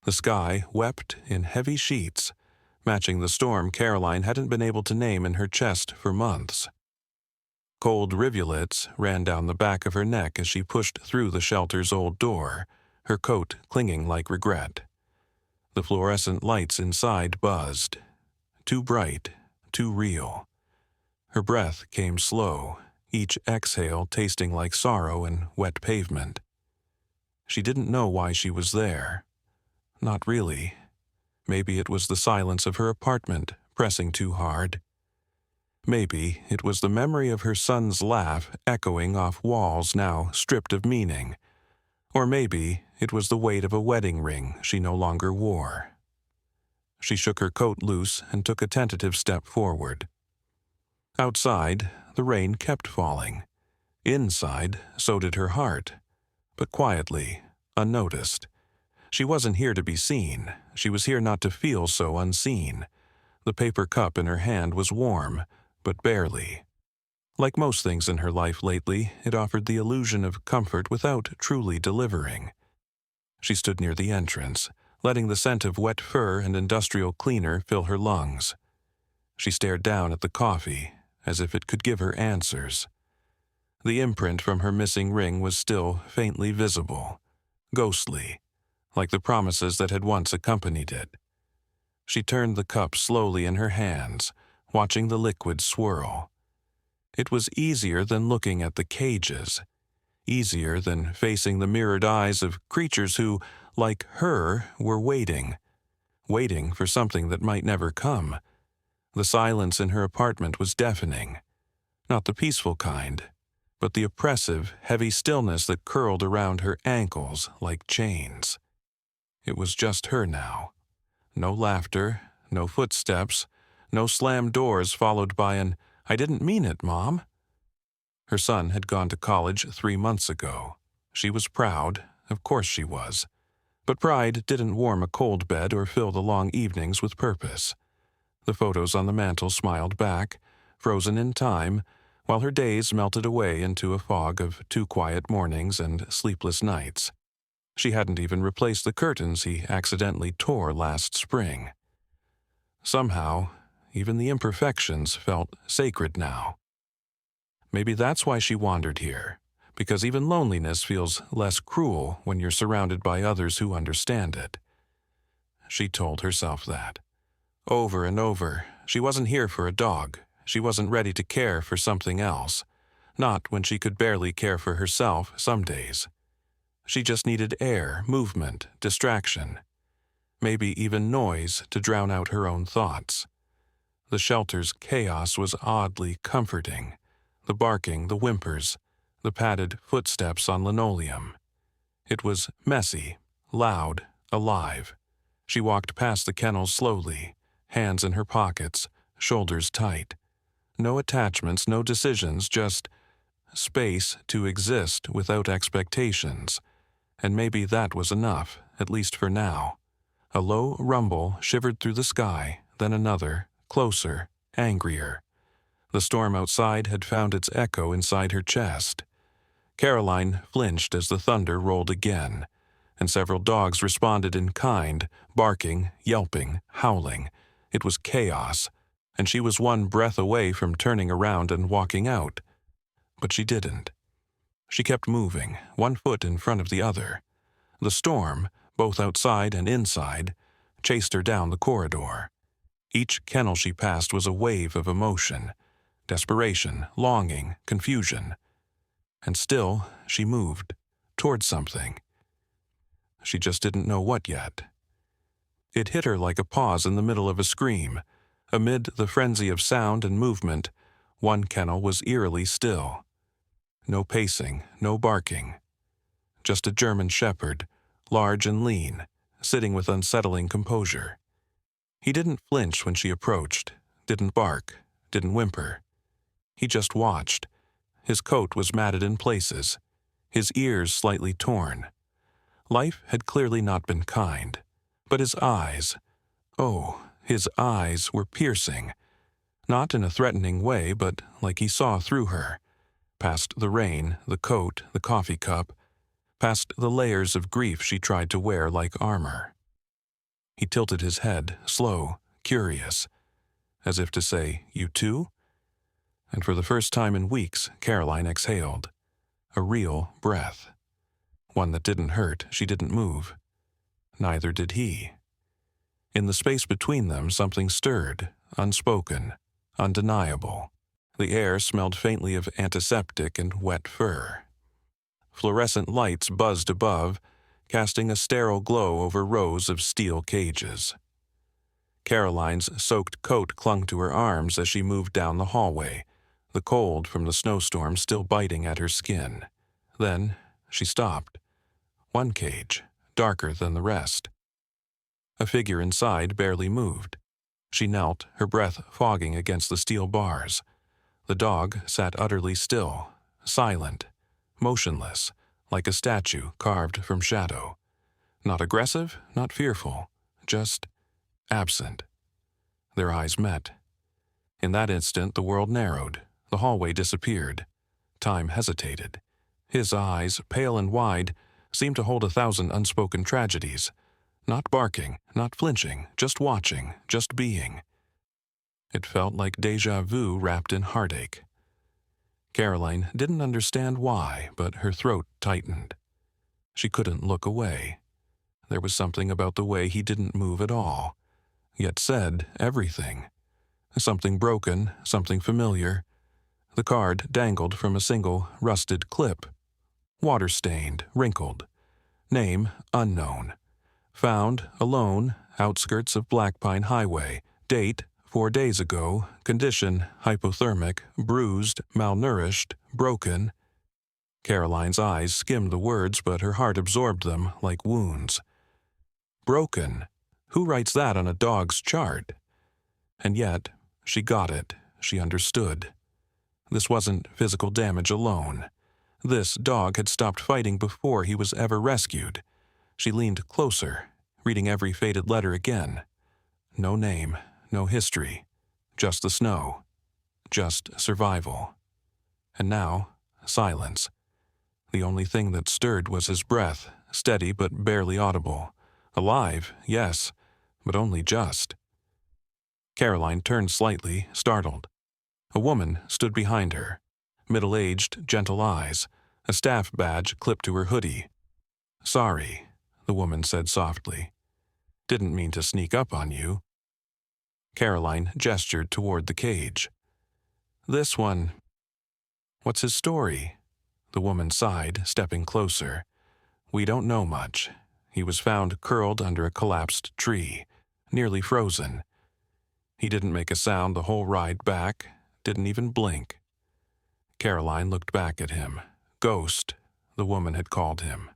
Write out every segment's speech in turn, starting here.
The sky wept in heavy sheets, matching the storm Caroline hadn't been able to name in her chest for months. Cold rivulets ran down the back of her neck as she pushed through the shelter's old door, her coat clinging like regret. The fluorescent lights inside buzzed. Too bright, too real. Her breath came slow, each exhale tasting like sorrow and wet pavement. She didn't know why she was there. Not really. Maybe it was the silence of her apartment pressing too hard. Maybe it was the memory of her son's laugh echoing off walls now stripped of meaning. Or maybe it was the weight of a wedding ring she no longer wore. She shook her coat loose and took a tentative step forward. Outside, the rain kept falling. Inside, so did her heart, but quietly, unnoticed. She wasn't here to be seen. She was here not to feel so unseen. The paper cup in her hand was warm, but barely. Like most things in her life lately, it offered the illusion of comfort without truly delivering. She stood near the entrance, letting the scent of wet fur and industrial cleaner fill her lungs. She stared down at the coffee, as if it could give her answers. The imprint from her missing ring was still faintly visible, ghostly, like the promises that had once accompanied it. She turned the cup slowly in her hands, watching the liquid swirl. It was easier than looking at the cages, easier than facing the mirrored eyes of creatures who, like her, were waiting for something that might never come. The silence in her apartment was deafening, not the peaceful kind, but the oppressive, heavy stillness that curled around her ankles like chains. It was just her now. No laughter, no footsteps, no slammed doors followed by an, "I didn't mean it, Mom." Her son had gone to college 3 months ago. She was proud, of course she was. But pride didn't warm a cold bed or fill the long evenings with purpose. The photos on the mantel smiled back, frozen in time, while her days melted away into a fog of 2 quiet mornings and sleepless nights. She hadn't even replaced the curtains he accidentally tore last spring. Somehow, even the imperfections felt sacred now. Maybe that's why she wandered here, because even loneliness feels less cruel when you're surrounded by others who understand it. She told herself that. Over and over, she wasn't here for a dog. She wasn't ready to care for something else, not when she could barely care for herself some days. She just needed air, movement, distraction, maybe even noise to drown out her own thoughts. The shelter's chaos was oddly comforting. The barking, the whimpers, the padded footsteps on linoleum. It was messy, loud, alive. She walked past the kennel slowly, hands in her pockets, shoulders tight. No attachments, no decisions, just space to exist without expectations. And maybe that was enough, at least for now. A low rumble shivered through the sky, then another, closer, angrier. The storm outside had found its echo inside her chest. Caroline flinched as the thunder rolled again, and several dogs responded in kind, barking, yelping, howling. It was chaos, and she was one breath away from turning around and walking out. But she didn't. She kept moving, one foot in front of the other. The storm, both outside and inside, chased her down the corridor. Each kennel she passed was a wave of emotion, desperation, longing, confusion. And still, she moved, towards something. She just didn't know what yet. It hit her like a pause in the middle of a scream. Amid the frenzy of sound and movement, one kennel was eerily still. No pacing, no barking. Just a German shepherd, large and lean, sitting with unsettling composure. He didn't flinch when she approached, didn't bark, didn't whimper. He just watched. His coat was matted in places, his ears slightly torn. Life had clearly not been kind, but his eyes, oh, his eyes were piercing. Not in a threatening way, but like he saw through her. Past the rain, the coat, the coffee cup, past the layers of grief she tried to wear like armor. He tilted his head, slow, curious, as if to say, "You too?" And for the first time in weeks, Caroline exhaled. A real breath. One that didn't hurt. She didn't move. Neither did he. In the space between them, something stirred, unspoken, undeniable. The air smelled faintly of antiseptic and wet fur. Fluorescent lights buzzed above, casting a sterile glow over rows of steel cages. Caroline's soaked coat clung to her arms as she moved down the hallway, the cold from the snowstorm still biting at her skin. Then she stopped. One cage, darker than the rest. A figure inside barely moved. She knelt, her breath fogging against the steel bars. The dog sat utterly still, silent, motionless, like a statue carved from shadow. Not aggressive, not fearful, just absent. Their eyes met. In that instant, the world narrowed. The hallway disappeared. Time hesitated. His eyes, pale and wide, seemed to hold 1,000 unspoken tragedies. Not barking, not flinching, just watching, just being. It felt like déjà vu wrapped in heartache. Caroline didn't understand why, but her throat tightened. She couldn't look away. There was something about the way he didn't move at all, yet said everything. Something broken, something familiar. The card dangled from a single, rusted clip. Water-stained, wrinkled. Name unknown. Found, alone, outskirts of Black Pine Highway. Date, 4 days ago. Condition, hypothermic, bruised, malnourished, broken. Caroline's eyes skimmed the words, but her heart absorbed them like wounds. Broken. Who writes that on a dog's chart? And yet, she got it. She understood. This wasn't physical damage alone. This dog had stopped fighting before he was ever rescued. She leaned closer, reading every faded letter again. No name, no history, just the snow, just survival. And now, silence. The only thing that stirred was his breath, steady but barely audible. Alive, yes, but only just. Caroline turned slightly, startled. A woman stood behind her, middle-aged, gentle eyes, a staff badge clipped to her hoodie. "Sorry," the woman said softly. "Didn't mean to sneak up on you." Caroline gestured toward the cage. "This one. What's his story?" The woman sighed, stepping closer. "We don't know much. He was found curled under a collapsed tree, nearly frozen. He didn't make a sound the whole ride back, didn't even blink." Caroline looked back at him. Ghost, the woman had called him.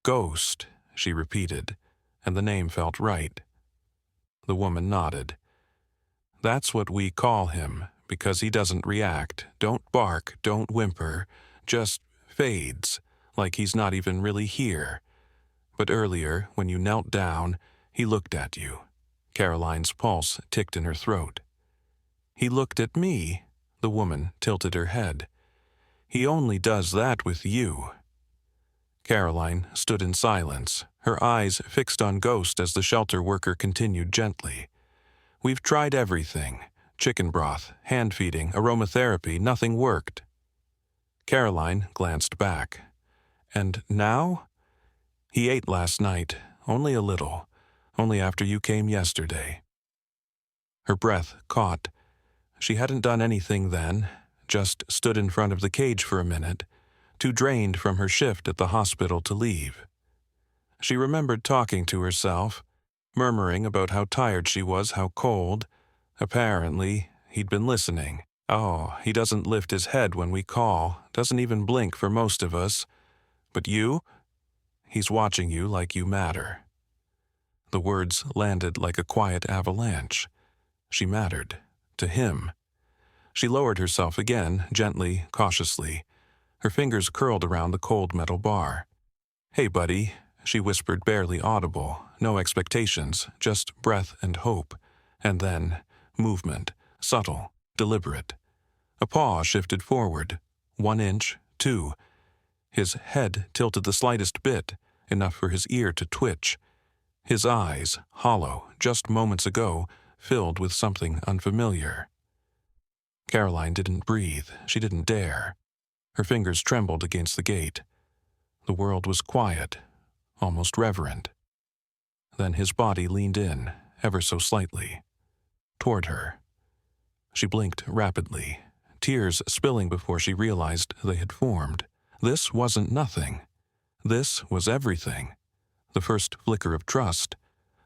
Ghost, she repeated, and the name felt right. The woman nodded. "That's what we call him, because he doesn't react, don't bark, don't whimper, just fades, like he's not even really here. But earlier, when you knelt down, he looked at you." Caroline's pulse ticked in her throat. "He looked at me," the woman tilted her head. "He only does that with you." Caroline stood in silence, her eyes fixed on Ghost as the shelter worker continued gently. "We've tried everything. Chicken broth, hand-feeding, aromatherapy, nothing worked." Caroline glanced back. "And now?" "He ate last night, only a little, only after you came yesterday." Her breath caught. She hadn't done anything then, just stood in front of the cage for a minute, too drained from her shift at the hospital to leave. She remembered talking to herself, murmuring about how tired she was, how cold. Apparently, he'd been listening. "Oh, he doesn't lift his head when we call, doesn't even blink for most of us. But you? He's watching you like you matter." The words landed like a quiet avalanche. She mattered. To him. She lowered herself again, gently, cautiously. Her fingers curled around the cold metal bar. "Hey, buddy," she whispered, barely audible. No expectations, just breath and hope. And then, movement, subtle, deliberate. A paw shifted forward. 1 inch, 2. His head tilted the slightest bit, enough for his ear to twitch. His eyes, hollow just moments ago, filled with something unfamiliar. Caroline didn't breathe. She didn't dare. Her fingers trembled against the gate. The world was quiet, almost reverent. Then his body leaned in, ever so slightly, toward her. She blinked rapidly, tears spilling before she realized they had formed. This wasn't nothing. This was everything. The first flicker of trust,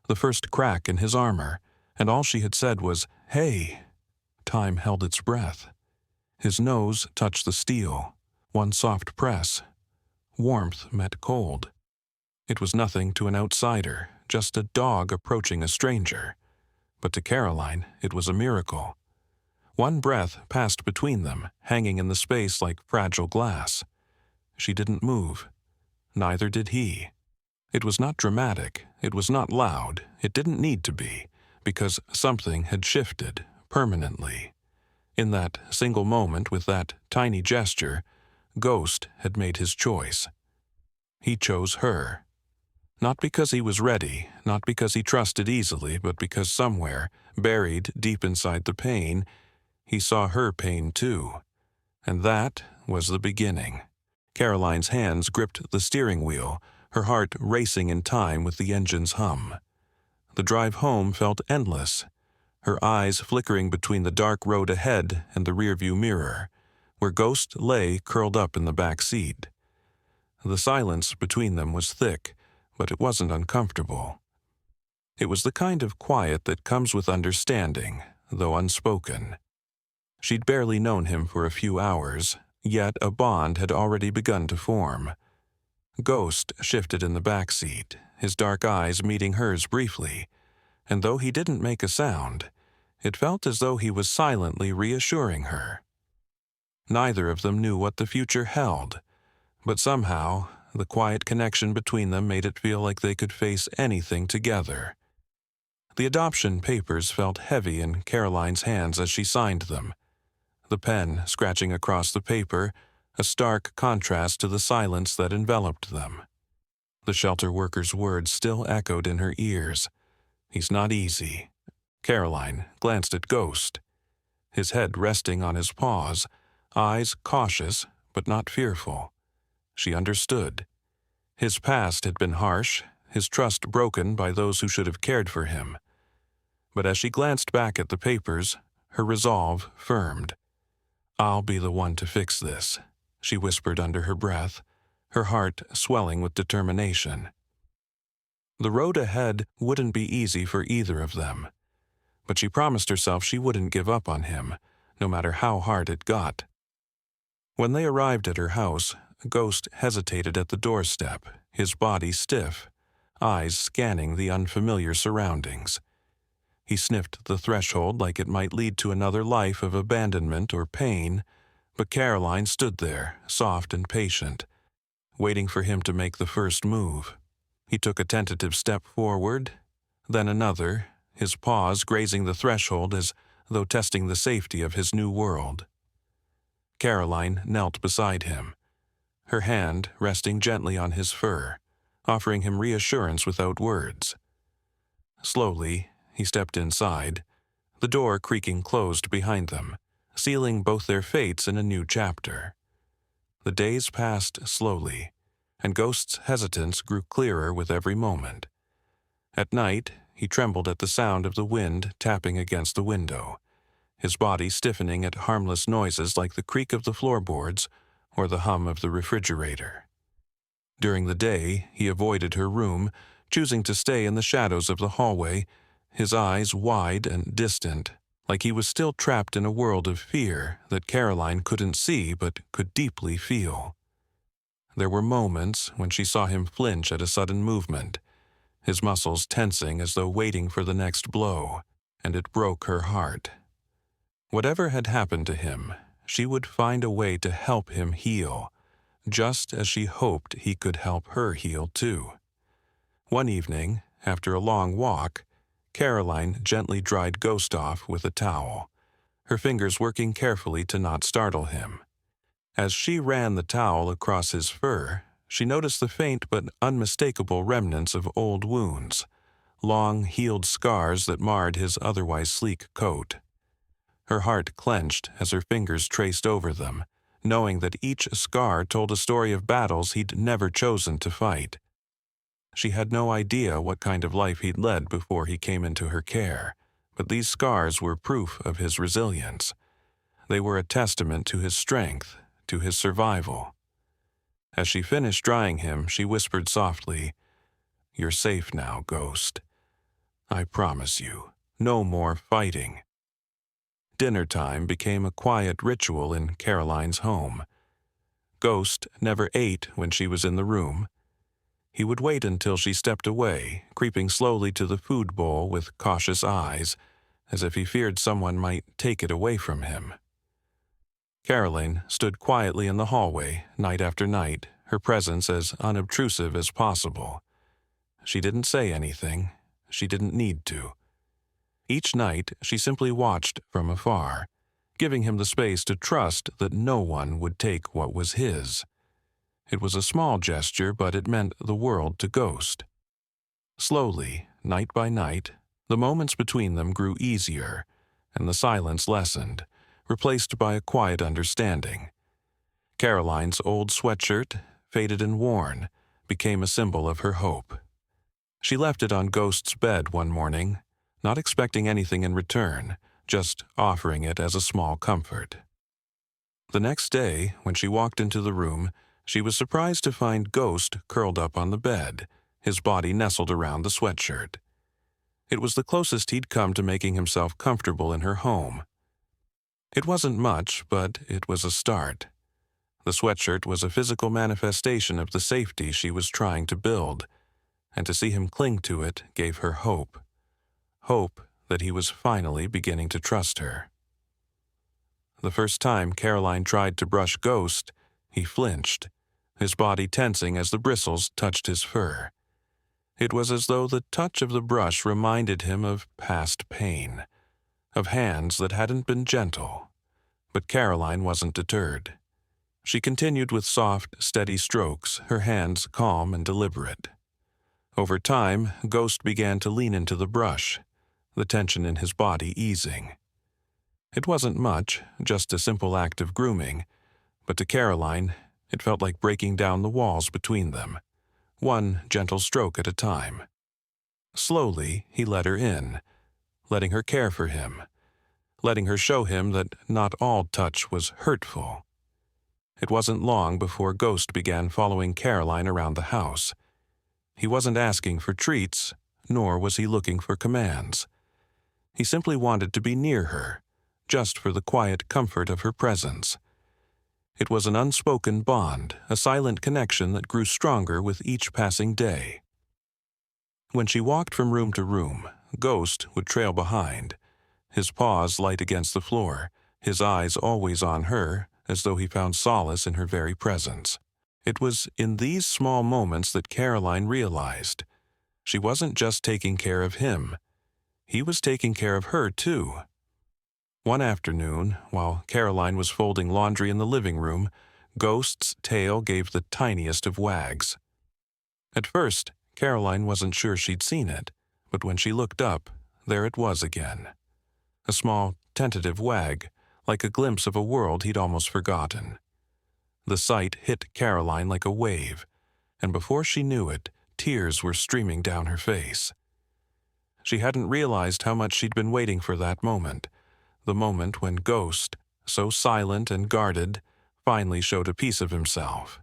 the first crack in his armor, and all she had said was, "Hey." Time held its breath. His nose touched the steel, one soft press. Warmth met cold. It was nothing to an outsider, just a dog approaching a stranger. But to Caroline, it was a miracle. One breath passed between them, hanging in the space like fragile glass. She didn't move. Neither did he. It was not dramatic. It was not loud. It didn't need to be, because something had shifted permanently. In that single moment, with that tiny gesture, Ghost had made his choice. He chose her. Not because he was ready, not because he trusted easily, but because somewhere, buried deep inside the pain, he saw her pain too. And that was the beginning. Caroline's hands gripped the steering wheel, her heart racing in time with the engine's hum. The drive home felt endless, her eyes flickering between the dark road ahead and the rearview mirror, where Ghost lay curled up in the back seat. The silence between them was thick, but it wasn't uncomfortable. It was the kind of quiet that comes with understanding, though unspoken. She'd barely known him for a few hours, yet a bond had already begun to form. Ghost shifted in the back seat, his dark eyes meeting hers briefly, and though he didn't make a sound, it felt as though he was silently reassuring her. Neither of them knew what the future held, but somehow the quiet connection between them made it feel like they could face anything together. The adoption papers felt heavy in Caroline's hands as she signed them, the pen scratching across the paper, a stark contrast to the silence that enveloped them. The shelter worker's words still echoed in her ears. "He's not easy." Caroline glanced at Ghost, his head resting on his paws, eyes cautious but not fearful. She understood. His past had been harsh, his trust broken by those who should have cared for him. But as she glanced back at the papers, her resolve firmed. "I'll be the one to fix this," she whispered under her breath, her heart swelling with determination. The road ahead wouldn't be easy for either of them, but she promised herself she wouldn't give up on him, no matter how hard it got. When they arrived at her house, Ghost hesitated at the doorstep, his body stiff, eyes scanning the unfamiliar surroundings. He sniffed the threshold like it might lead to another life of abandonment or pain, but Caroline stood there, soft and patient, waiting for him to make the first move. He took a tentative step forward, then another, his paws grazing the threshold as though testing the safety of his new world. Caroline knelt beside him, her hand resting gently on his fur, offering him reassurance without words. Slowly, he stepped inside, the door creaking closed behind them, sealing both their fates in a new chapter. The days passed slowly, and Ghost's hesitance grew clearer with every moment. At night, he trembled at the sound of the wind tapping against the window, his body stiffening at harmless noises like the creak of the floorboards or the hum of the refrigerator. During the day, he avoided her room, choosing to stay in the shadows of the hallway, his eyes wide and distant, like he was still trapped in a world of fear that Caroline couldn't see but could deeply feel. There were moments when she saw him flinch at a sudden movement, his muscles tensing as though waiting for the next blow, and it broke her heart. Whatever had happened to him, she would find a way to help him heal, just as she hoped he could help her heal too. One evening, after a long walk, Caroline gently dried Ghost off with a towel, her fingers working carefully to not startle him. As she ran the towel across his fur, she noticed the faint but unmistakable remnants of old wounds, long, healed scars that marred his otherwise sleek coat. Her heart clenched as her fingers traced over them, knowing that each scar told a story of battles he'd never chosen to fight. She had no idea what kind of life he'd led before he came into her care, but these scars were proof of his resilience. They were a testament to his strength, to his survival. As she finished drying him, she whispered softly, "You're safe now, Ghost. I promise you, no more fighting." Dinner time became a quiet ritual in Caroline's home. Ghost never ate when she was in the room. He would wait until she stepped away, creeping slowly to the food bowl with cautious eyes, as if he feared someone might take it away from him. Caroline stood quietly in the hallway, night after night, her presence as unobtrusive as possible. She didn't say anything. She didn't need to. Each night, she simply watched from afar, giving him the space to trust that no one would take what was his. It was a small gesture, but it meant the world to Ghost. Slowly, night by night, the moments between them grew easier, and the silence lessened, replaced by a quiet understanding. Caroline's old sweatshirt, faded and worn, became a symbol of her hope. She left it on Ghost's bed one morning, not expecting anything in return, just offering it as a small comfort. The next day, when she walked into the room, she was surprised to find Ghost curled up on the bed, his body nestled around the sweatshirt. It was the closest he'd come to making himself comfortable in her home. It wasn't much, but it was a start. The sweatshirt was a physical manifestation of the safety she was trying to build, and to see him cling to it gave her hope. Hope that he was finally beginning to trust her. The first time Caroline tried to brush Ghost, he flinched, his body tensing as the bristles touched his fur. It was as though the touch of the brush reminded him of past pain, of hands that hadn't been gentle. But Caroline wasn't deterred. She continued with soft, steady strokes, her hands calm and deliberate. Over time, Ghost began to lean into the brush, the tension in his body easing. It wasn't much, just a simple act of grooming, but to Caroline, it felt like breaking down the walls between them, one gentle stroke at a time. Slowly, he let her in, letting her care for him, letting her show him that not all touch was hurtful. It wasn't long before Ghost began following Caroline around the house. He wasn't asking for treats, nor was he looking for commands. He simply wanted to be near her, just for the quiet comfort of her presence. It was an unspoken bond, a silent connection that grew stronger with each passing day. When she walked from room to room, Ghost would trail behind, his paws light against the floor, his eyes always on her, as though he found solace in her very presence. It was in these small moments that Caroline realized she wasn't just taking care of him. He was taking care of her, too. One afternoon, while Caroline was folding laundry in the living room, Ghost's tail gave the tiniest of wags. At first, Caroline wasn't sure she'd seen it, but when she looked up, there it was again. A small, tentative wag, like a glimpse of a world he'd almost forgotten. The sight hit Caroline like a wave, and before she knew it, tears were streaming down her face. She hadn't realized how much she'd been waiting for that moment, the moment when Ghost, so silent and guarded, finally showed a piece of himself.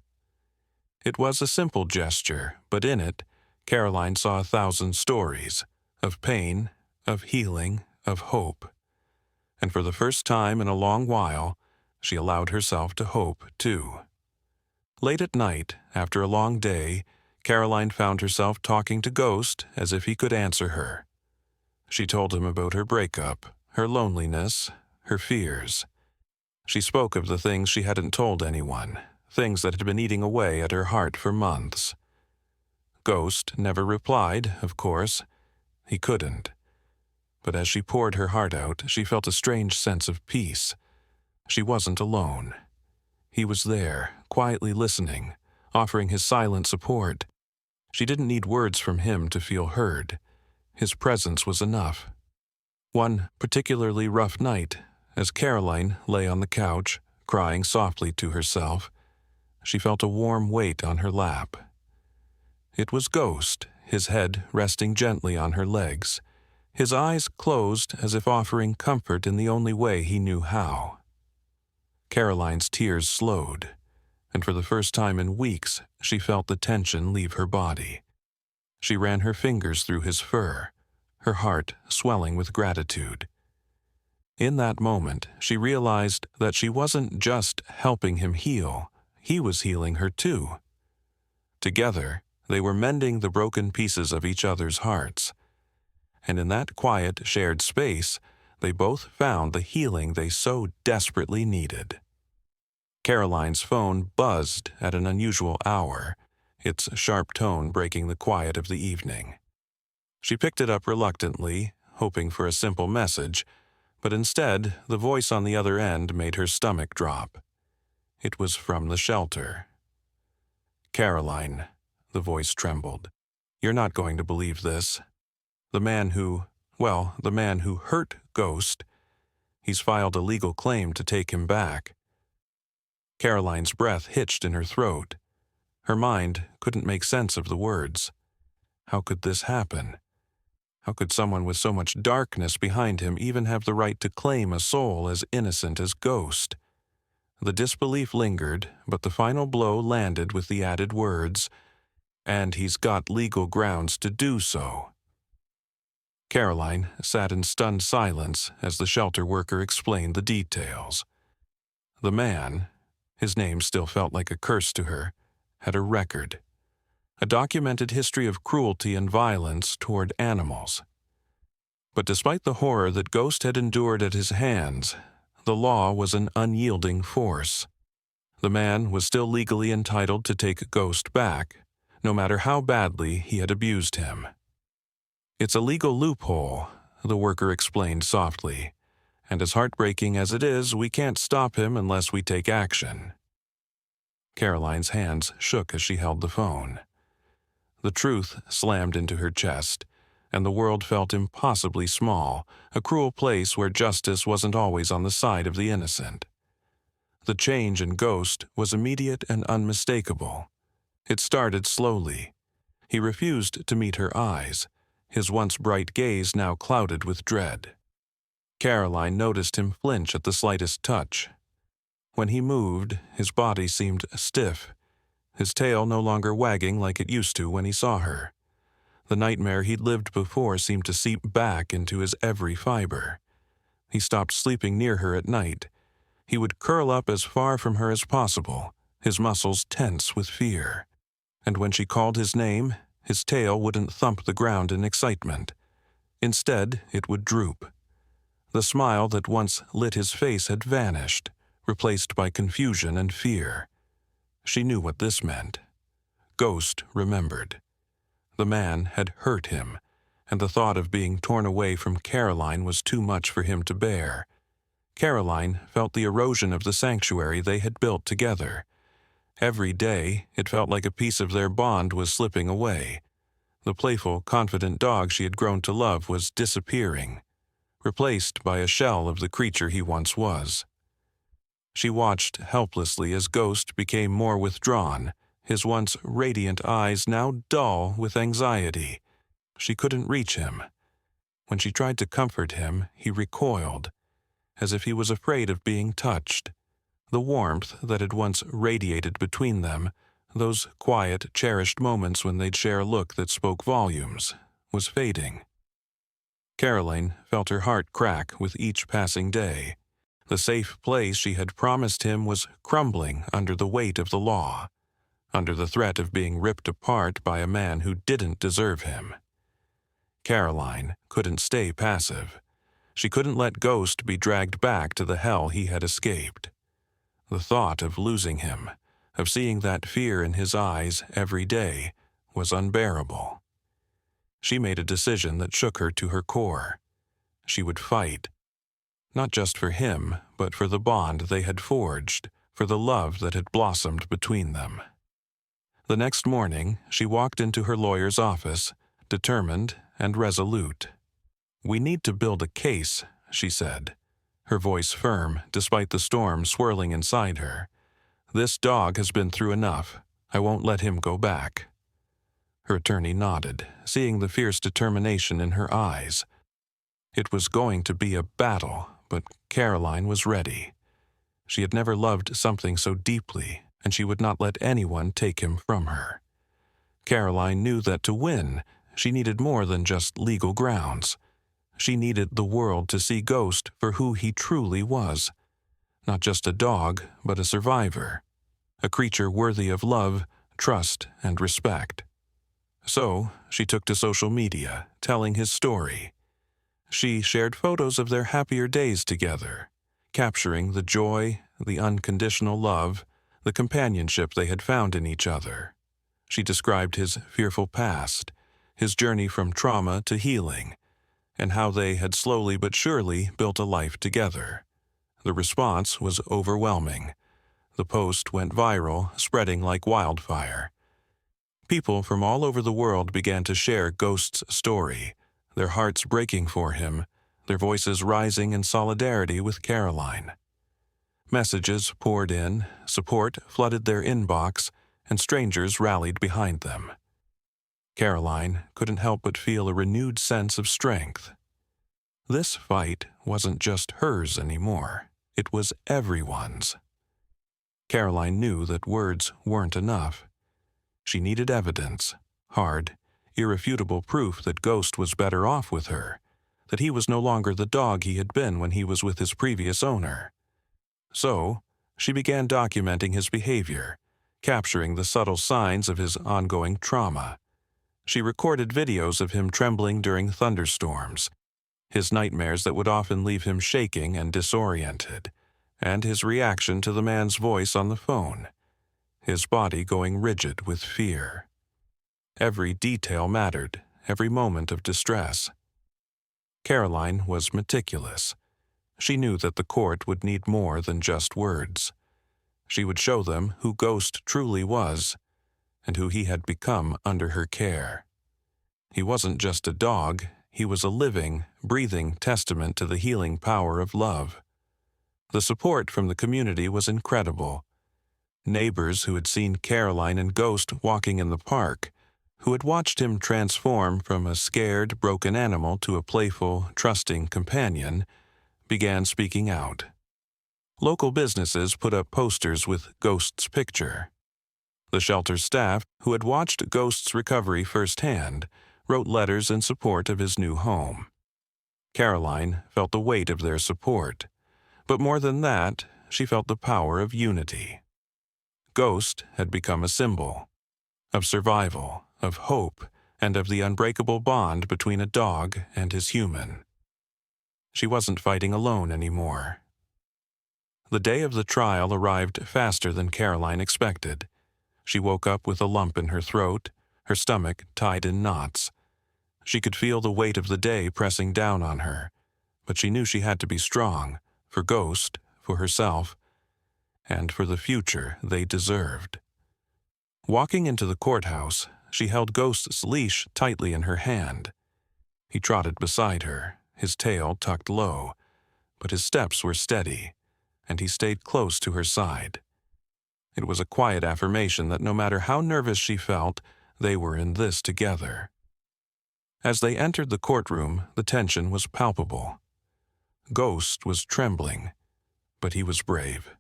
It was a simple gesture, but in it, Caroline saw 1,000 stories, of pain, of healing, of hope. And for the first time in a long while, she allowed herself to hope, too. Late at night, after a long day, Caroline found herself talking to Ghost as if he could answer her. She told him about her breakup, her loneliness, her fears. She spoke of the things she hadn't told anyone, things that had been eating away at her heart for months. Ghost never replied, of course. He couldn't. But as she poured her heart out, she felt a strange sense of peace. She wasn't alone. He was there, quietly listening, offering his silent support. She didn't need words from him to feel heard. His presence was enough. One particularly rough night, as Caroline lay on the couch, crying softly to herself, she felt a warm weight on her lap. It was Ghost, his head resting gently on her legs, his eyes closed as if offering comfort in the only way he knew how. Caroline's tears slowed, and for the first time in weeks she felt the tension leave her body. She ran her fingers through his fur, her heart swelling with gratitude. In that moment, she realized that she wasn't just helping him heal, he was healing her too. Together, they were mending the broken pieces of each other's hearts. And in that quiet, shared space, they both found the healing they so desperately needed. Caroline's phone buzzed at an unusual hour, its sharp tone breaking the quiet of the evening. She picked it up reluctantly, hoping for a simple message, but instead, the voice on the other end made her stomach drop. It was from the shelter. "Caroline," the voice trembled, "you're not going to believe this. The man who hurt Ghost, he's filed a legal claim to take him back." Caroline's breath hitched in her throat. Her mind couldn't make sense of the words. How could this happen? How could someone with so much darkness behind him even have the right to claim a soul as innocent as Ghost? The disbelief lingered, but the final blow landed with the added words, "And he's got legal grounds to do so." Caroline sat in stunned silence as the shelter worker explained the details. The man, his name still felt like a curse to her, had a record. A documented history of cruelty and violence toward animals. But despite the horror that Ghost had endured at his hands, the law was an unyielding force. The man was still legally entitled to take Ghost back, no matter how badly he had abused him. "It's a legal loophole," the worker explained softly, "and as heartbreaking as it is, we can't stop him unless we take action." Caroline's hands shook as she held the phone. The truth slammed into her chest, and the world felt impossibly small, a cruel place where justice wasn't always on the side of the innocent. The change in Ghost was immediate and unmistakable. It started slowly. He refused to meet her eyes, his once bright gaze now clouded with dread. Caroline noticed him flinch at the slightest touch. When he moved, his body seemed stiff, his tail no longer wagging like it used to when he saw her. The nightmare he'd lived before seemed to seep back into his every fiber. He stopped sleeping near her at night. He would curl up as far from her as possible, his muscles tense with fear. And when she called his name, his tail wouldn't thump the ground in excitement. Instead, it would droop. The smile that once lit his face had vanished, replaced by confusion and fear. She knew what this meant. Ghost remembered. The man had hurt him, and the thought of being torn away from Caroline was too much for him to bear. Caroline felt the erosion of the sanctuary they had built together. Every day, it felt like a piece of their bond was slipping away. The playful, confident dog she had grown to love was disappearing, replaced by a shell of the creature he once was. She watched helplessly as Ghost became more withdrawn, his once radiant eyes now dull with anxiety. She couldn't reach him. When she tried to comfort him, he recoiled, as if he was afraid of being touched. The warmth that had once radiated between them, those quiet, cherished moments when they'd share a look that spoke volumes, was fading. Caroline felt her heart crack with each passing day. The safe place she had promised him was crumbling under the weight of the law, under the threat of being ripped apart by a man who didn't deserve him. Caroline couldn't stay passive. She couldn't let Ghost be dragged back to the hell he had escaped. The thought of losing him, of seeing that fear in his eyes every day, was unbearable. She made a decision that shook her to her core. She would fight. Not just for him, but for the bond they had forged, for the love that had blossomed between them. The next morning, she walked into her lawyer's office, determined, and resolute. "We need to build a case," she said, her voice firm despite the storm swirling inside her. "This dog has been through enough. I won't let him go back." Her attorney nodded, seeing the fierce determination in her eyes. It was going to be a battle, but Caroline was ready. She had never loved something so deeply, and she would not let anyone take him from her. Caroline knew that to win, she needed more than just legal grounds. She needed the world to see Ghost for who he truly was. Not just a dog, but a survivor. A creature worthy of love, trust, and respect. So, she took to social media, telling his story. She shared photos of their happier days together, capturing the joy, the unconditional love, the companionship they had found in each other. She described his fearful past, his journey from trauma to healing, and how they had slowly but surely built a life together. The response was overwhelming. The post went viral, spreading like wildfire. People from all over the world began to share Ghost's story, their hearts breaking for him, their voices rising in solidarity with Caroline. Messages poured in, support flooded their inbox, and strangers rallied behind them. Caroline couldn't help but feel a renewed sense of strength. This fight wasn't just hers anymore. It was everyone's. Caroline knew that words weren't enough. She needed evidence, hard, irrefutable proof that Ghost was better off with her, that he was no longer the dog he had been when he was with his previous owner. So, she began documenting his behavior, capturing the subtle signs of his ongoing trauma. She recorded videos of him trembling during thunderstorms, his nightmares that would often leave him shaking and disoriented, and his reaction to the man's voice on the phone, his body going rigid with fear. Every detail mattered, every moment of distress. Caroline was meticulous. She knew that the court would need more than just words. She would show them who Ghost truly was, and who he had become under her care. He wasn't just a dog, he was a living, breathing testament to the healing power of love. The support from the community was incredible. Neighbors who had seen Caroline and Ghost walking in the park, who had watched him transform from a scared, broken animal to a playful, trusting companion, began speaking out. Local businesses put up posters with Ghost's picture. The shelter's staff, who had watched Ghost's recovery firsthand, wrote letters in support of his new home. Caroline felt the weight of their support, but more than that, she felt the power of unity. Ghost had become a symbol of survival, of hope, and of the unbreakable bond between a dog and his human. She wasn't fighting alone anymore. The day of the trial arrived faster than Caroline expected. She woke up with a lump in her throat, her stomach tied in knots. She could feel the weight of the day pressing down on her, but she knew she had to be strong, for Ghost, for herself, and for the future they deserved. Walking into the courthouse, she held Ghost's leash tightly in her hand. He trotted beside her, his tail tucked low, but his steps were steady, and he stayed close to her side. It was a quiet affirmation that no matter how nervous she felt, they were in this together. As they entered the courtroom, the tension was palpable. Ghost was trembling, but he was brave.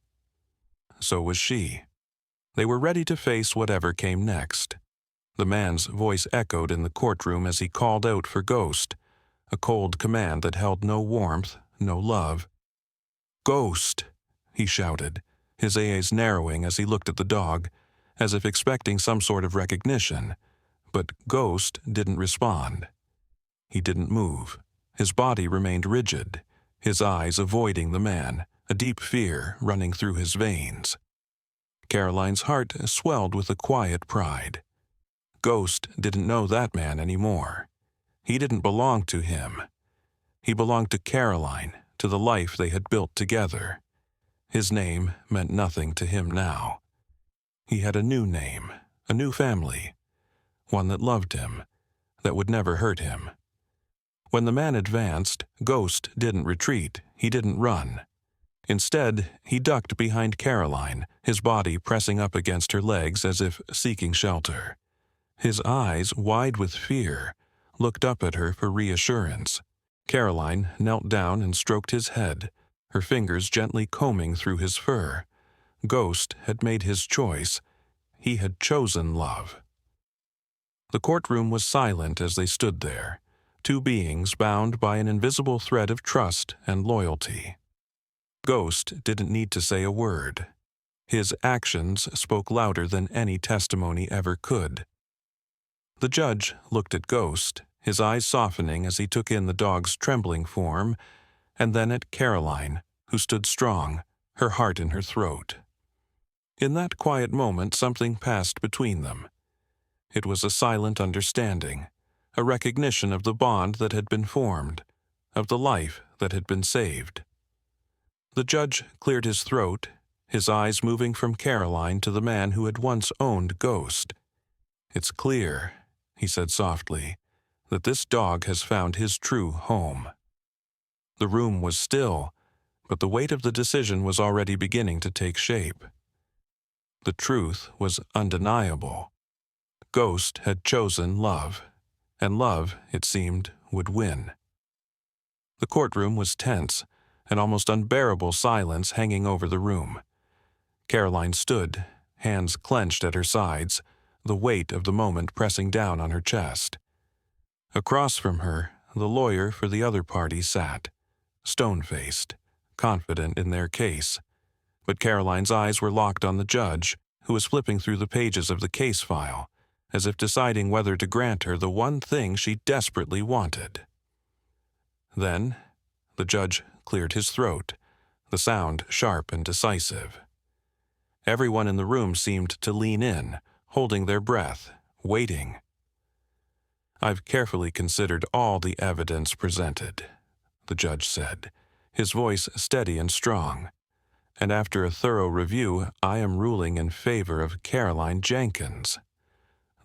So was she. They were ready to face whatever came next. The man's voice echoed in the courtroom as he called out for Ghost, a cold command that held no warmth, no love. "Ghost!" he shouted, his eyes narrowing as he looked at the dog, as if expecting some sort of recognition. But Ghost didn't respond. He didn't move. His body remained rigid, his eyes avoiding the man, a deep fear running through his veins. Caroline's heart swelled with a quiet pride. Ghost didn't know that man anymore. He didn't belong to him. He belonged to Caroline, to the life they had built together. His name meant nothing to him now. He had a new name, a new family, one that loved him, that would never hurt him. When the man advanced, Ghost didn't retreat, he didn't run. Instead, he ducked behind Caroline, his body pressing up against her legs as if seeking shelter. His eyes, wide with fear, looked up at her for reassurance. Caroline knelt down and stroked his head, her fingers gently combing through his fur. Ghost had made his choice. He had chosen love. The courtroom was silent as they stood there, two beings bound by an invisible thread of trust and loyalty. Ghost didn't need to say a word. His actions spoke louder than any testimony ever could. The judge looked at Ghost, his eyes softening as he took in the dog's trembling form, and then at Caroline, who stood strong, her heart in her throat. In that quiet moment, something passed between them. It was a silent understanding, a recognition of the bond that had been formed, of the life that had been saved. The judge cleared his throat, his eyes moving from Caroline to the man who had once owned Ghost. "It's clear," he said softly, "that this dog has found his true home." The room was still, but the weight of the decision was already beginning to take shape. The truth was undeniable. Ghost had chosen love, and love, it seemed, would win. The courtroom was tense, an almost unbearable silence hanging over the room. Caroline stood, hands clenched at her sides, the weight of the moment pressing down on her chest. Across from her, the lawyer for the other party sat, stone-faced, confident in their case. But Caroline's eyes were locked on the judge, who was flipping through the pages of the case file, as if deciding whether to grant her the one thing she desperately wanted. Then, the judge cleared his throat, the sound sharp and decisive. Everyone in the room seemed to lean in, holding their breath, waiting. "I've carefully considered all the evidence presented," the judge said, his voice steady and strong. "And after a thorough review, I am ruling in favor of Caroline Jenkins."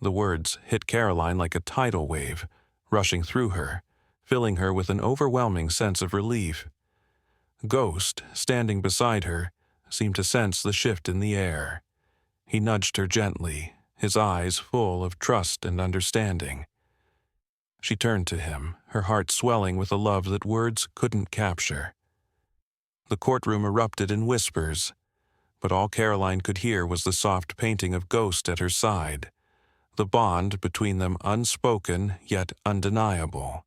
The words hit Caroline like a tidal wave, rushing through her, filling her with an overwhelming sense of relief. Ghost, standing beside her, seemed to sense the shift in the air. He nudged her gently, his eyes full of trust and understanding. She turned to him, her heart swelling with a love that words couldn't capture. The courtroom erupted in whispers, but all Caroline could hear was the soft painting of Ghost at her side, the bond between them unspoken yet undeniable.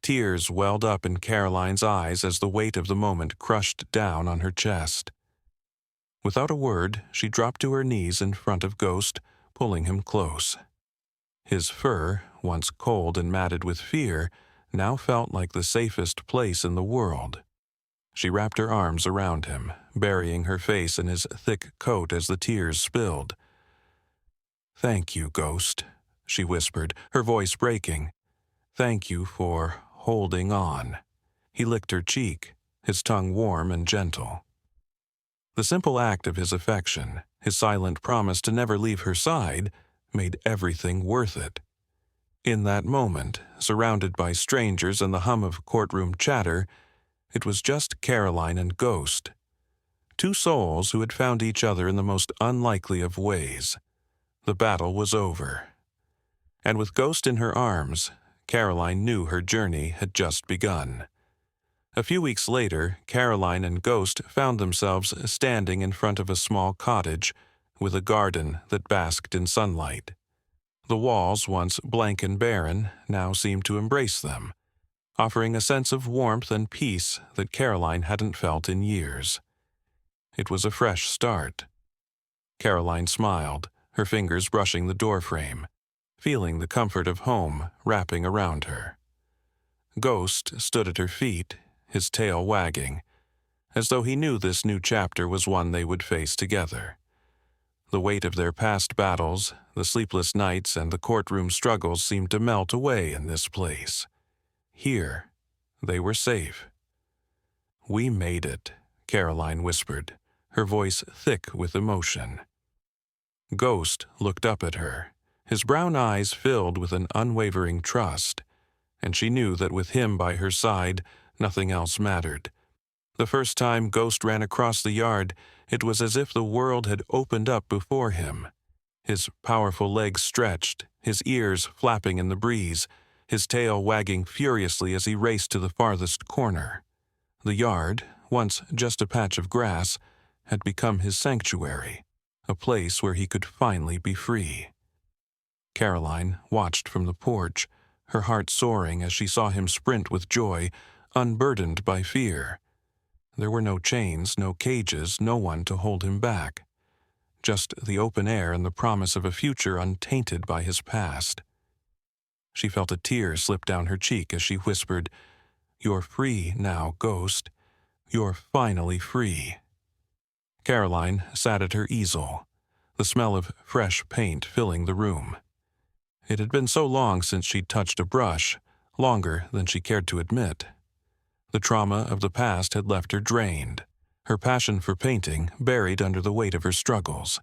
Tears welled up in Caroline's eyes as the weight of the moment crushed down on her chest. Without a word, she dropped to her knees in front of Ghost, pulling him close. His fur, once cold and matted with fear, now felt like the safest place in the world. She wrapped her arms around him, burying her face in his thick coat as the tears spilled. "Thank you, Ghost," she whispered, her voice breaking. "Thank you for holding on." He licked her cheek, his tongue warm and gentle. The simple act of his affection, his silent promise to never leave her side, made everything worth it. In that moment, surrounded by strangers and the hum of courtroom chatter, it was just Caroline and Ghost, two souls who had found each other in the most unlikely of ways. The battle was over. And with Ghost in her arms, Caroline knew her journey had just begun. A few weeks later, Caroline and Ghost found themselves standing in front of a small cottage with a garden that basked in sunlight. The walls, once blank and barren, now seemed to embrace them, offering a sense of warmth and peace that Caroline hadn't felt in years. It was a fresh start. Caroline smiled, her fingers brushing the doorframe, feeling the comfort of home wrapping around her. Ghost stood at her feet, his tail wagging, as though he knew this new chapter was one they would face together. The weight of their past battles, the sleepless nights, and the courtroom struggles seemed to melt away in this place. Here, they were safe. "We made it," Caroline whispered, her voice thick with emotion. Ghost looked up at her, his brown eyes filled with an unwavering trust, and she knew that with him by her side, nothing else mattered. The first time Ghost ran across the yard, it was as if the world had opened up before him. His powerful legs stretched, his ears flapping in the breeze, his tail wagging furiously as he raced to the farthest corner. The yard, once just a patch of grass, had become his sanctuary, a place where he could finally be free. Caroline watched from the porch, her heart soaring as she saw him sprint with joy, unburdened by fear. There were no chains, no cages, no one to hold him back. Just the open air and the promise of a future untainted by his past. She felt a tear slip down her cheek as she whispered, "You're free now, Ghost. You're finally free." Caroline sat at her easel, the smell of fresh paint filling the room. It had been so long since she'd touched a brush, longer than she cared to admit. The trauma of the past had left her drained, her passion for painting buried under the weight of her struggles.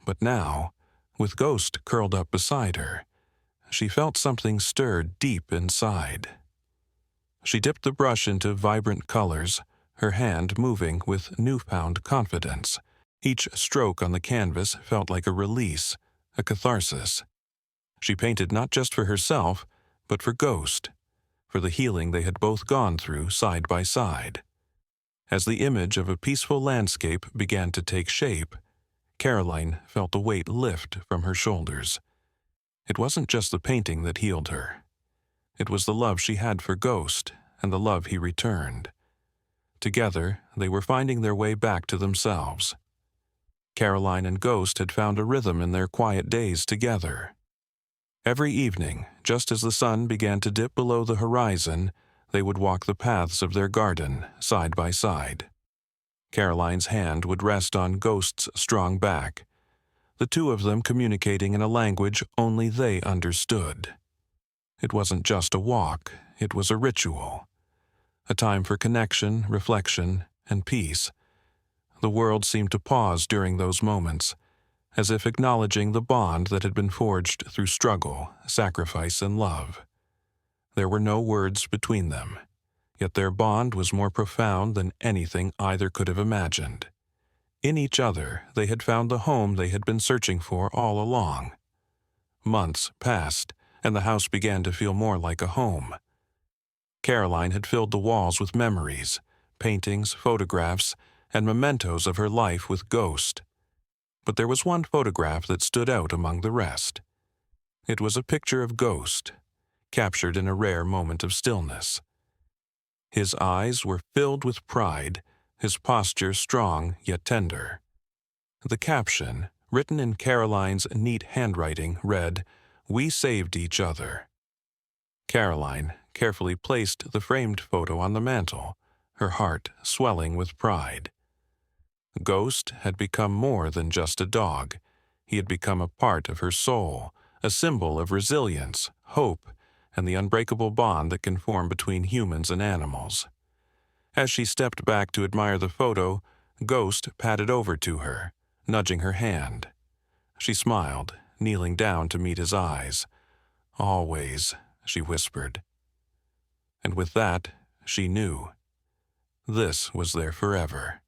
But now, with Ghost curled up beside her, she felt something stirred deep inside. She dipped the brush into vibrant colors, her hand moving with newfound confidence. Each stroke on the canvas felt like a release, a catharsis. She painted not just for herself, but for Ghost, for the healing they had both gone through side by side. As the image of a peaceful landscape began to take shape, Caroline felt the weight lift from her shoulders. It wasn't just the painting that healed her. It was the love she had for Ghost and the love he returned. Together, they were finding their way back to themselves. Caroline and Ghost had found a rhythm in their quiet days together. Every evening, just as the sun began to dip below the horizon, they would walk the paths of their garden, side by side. Caroline's hand would rest on Ghost's strong back, the two of them communicating in a language only they understood. It wasn't just a walk, it was a ritual. A time for connection, reflection, and peace. The world seemed to pause during those moments, as if acknowledging the bond that had been forged through struggle, sacrifice, and love. There were no words between them, yet their bond was more profound than anything either could have imagined. In each other, they had found the home they had been searching for all along. Months passed, and the house began to feel more like a home. Caroline had filled the walls with memories, paintings, photographs, and mementos of her life with Ghost. But there was one photograph that stood out among the rest. It was a picture of Ghost, captured in a rare moment of stillness. His eyes were filled with pride, his posture strong yet tender. The caption, written in Caroline's neat handwriting, read, "We saved each other." Caroline carefully placed the framed photo on the mantel, her heart swelling with pride. Ghost had become more than just a dog. He had become a part of her soul, a symbol of resilience, hope, and the unbreakable bond that can form between humans and animals. As she stepped back to admire the photo, Ghost padded over to her, nudging her hand. She smiled, kneeling down to meet his eyes. "Always," she whispered. And with that, she knew. This was their forever.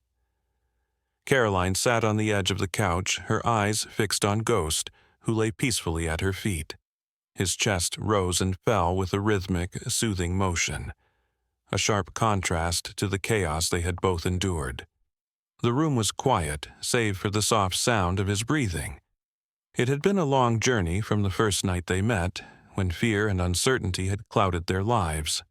Caroline sat on the edge of the couch, her eyes fixed on Ghost, who lay peacefully at her feet. His chest rose and fell with a rhythmic, soothing motion, a sharp contrast to the chaos they had both endured. The room was quiet, save for the soft sound of his breathing. It had been a long journey from the first night they met, when fear and uncertainty had clouded their lives.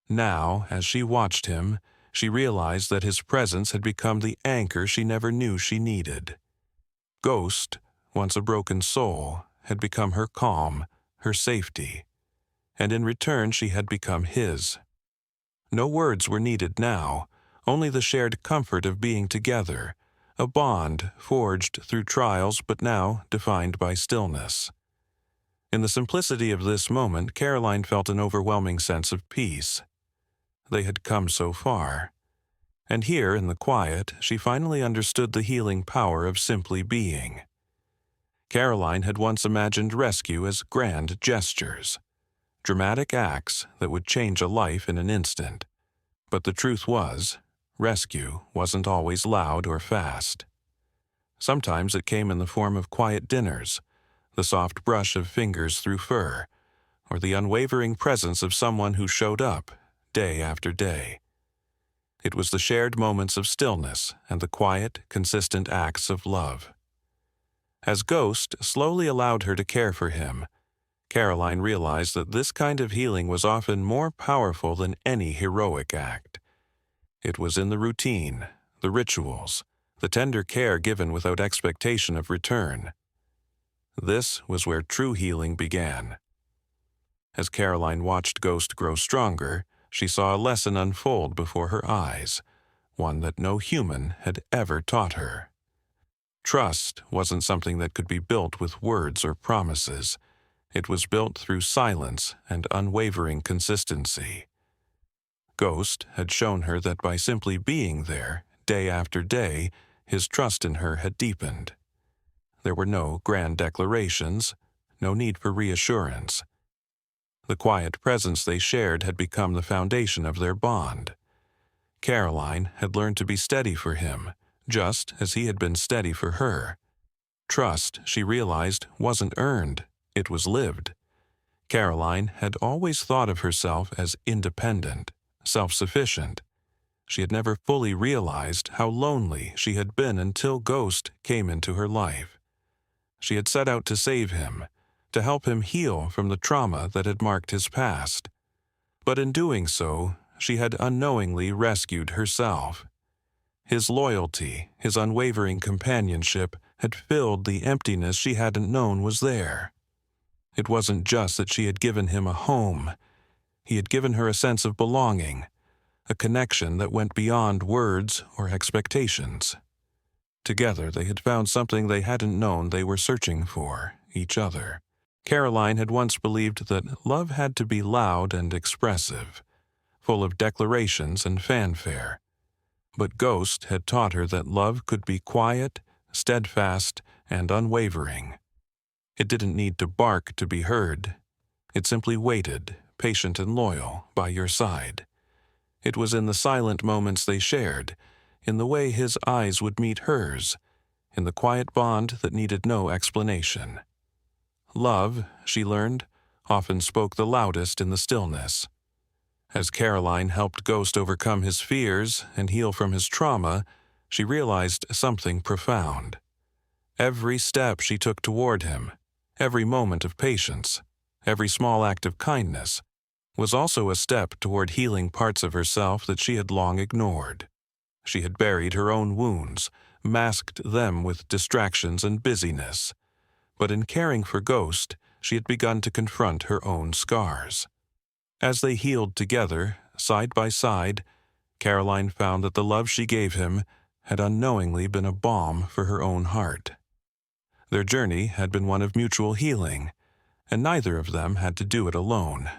Now, as she watched him, she realized that his presence had become the anchor she never knew she needed. Ghost, once a broken soul, had become her calm, her safety, and in return she had become his. No words were needed now, only the shared comfort of being together, a bond forged through trials but now defined by stillness. In the simplicity of this moment, Caroline felt an overwhelming sense of peace. They had come so far. And here, in the quiet, she finally understood the healing power of simply being. Caroline had once imagined rescue as grand gestures. dramatic acts that would change a life in an instant. But the truth was, rescue wasn't always loud or fast. Sometimes it came in the form of quiet dinners, the soft brush of fingers through fur, or the unwavering presence of someone who showed up day after day. It was the shared moments of stillness and the quiet, consistent acts of love. As Ghost slowly allowed her to care for him, Caroline realized that this kind of healing was often more powerful than any heroic act. It was in the routine, the rituals, the tender care given without expectation of return. This was where true healing began. As Caroline watched Ghost grow stronger, she saw a lesson unfold before her eyes, one that no human had ever taught her. Trust wasn't something that could be built with words or promises. It was built through silence and unwavering consistency. Ghost had shown her that by simply being there, day after day, his trust in her had deepened. There were no grand declarations, no need for reassurance. The quiet presence they shared had become the foundation of their bond. Caroline had learned to be steady for him, just as he had been steady for her. Trust, she realized, wasn't earned, it was lived. Caroline had always thought of herself as independent, self-sufficient. She had never fully realized how lonely she had been until Ghost came into her life. She had set out to save him, to help him heal from the trauma that had marked his past. But in doing so, she had unknowingly rescued herself. His loyalty, his unwavering companionship, had filled the emptiness she hadn't known was there. It wasn't just that she had given him a home. He had given her a sense of belonging, a connection that went beyond words or expectations. Together they had found something they hadn't known they were searching for, each other. Caroline had once believed that love had to be loud and expressive, full of declarations and fanfare. But Ghost had taught her that love could be quiet, steadfast, and unwavering. It didn't need to bark to be heard. It simply waited, patient and loyal, by your side. It was in the silent moments they shared, in the way his eyes would meet hers, in the quiet bond that needed no explanation. Love, she learned, often spoke the loudest in the stillness. As Caroline helped Ghost overcome his fears and heal from his trauma, she realized something profound. Every step she took toward him, every moment of patience, every small act of kindness, was also a step toward healing parts of herself that she had long ignored. She had buried her own wounds, masked them with distractions and busyness. But in caring for Ghost, she had begun to confront her own scars. As they healed together, side by side, Caroline found that the love she gave him had unknowingly been a balm for her own heart. Their journey had been one of mutual healing, and neither of them had to do it alone.